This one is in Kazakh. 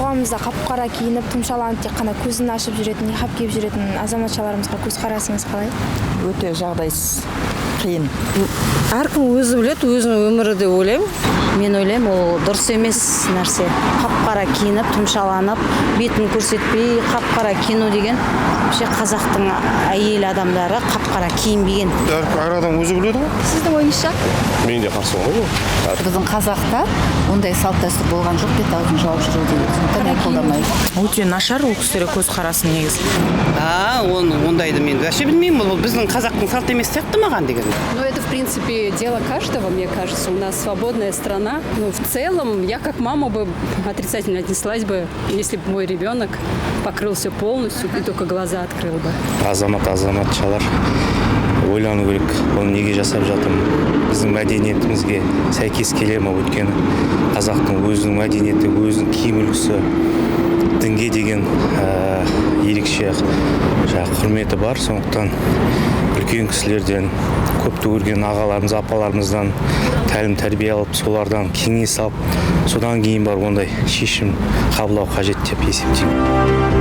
қоғамымызда қап-қара киініп, тұмшаланып, тек қана көзін ашып жүретін, ниқаб киіп жүретін азаматшаларымызға көзқарасыңыз қалай? Өте жағдайсыз, қиын. Әркім өзі біледі, өзінің өмірі деп ойлаймын. Мен ойлаймын, ол дұрыс емес нәрсе. Қап-қара киініп, тұмшаланып, бетін көрсетпей, қап-қара киіну деген вообще қазақтың әйел адамдары қап-қара киінбеген. Әр адам өзі біледі ғой. Сіздің ойыңызша? Мен де қарсы ғой. Біздің қазақта ондай салт дәстүр болған жоқ, бет аузын жауып жүру деген. Сондықтан мен қолдамаймын. Өте нашар ол кісілер көзқарасы негізі. Ондайды мен вообще білмеймін, ол біздің қазақтың салт емес сияқты маған деген. Ну, это, в принципе, дело каждого, мне кажется. У нас свободная страна. Но в целом, я как мама бы отрицательно отнеслась бы, если бы мой ребенок покрылся полностью и только глаза открыл бы. Азаматшалар ойлану керек, оны неге жасап жатырмын. Біздің мәдениетімізге сәйкес келе ме? Өйткені қазақтың өзінің мәдениеті, өзінің киім үлгісі, дінге деген ерекше құрметі бар. Сондықтан үлкен кісілерден, көпті көрген ағаларымыз, апаларымыздан тәлім тәрбие алып, солардан кеңес алып, содан кейін бар ондай шешім қабылдау қажет деп есептеймін.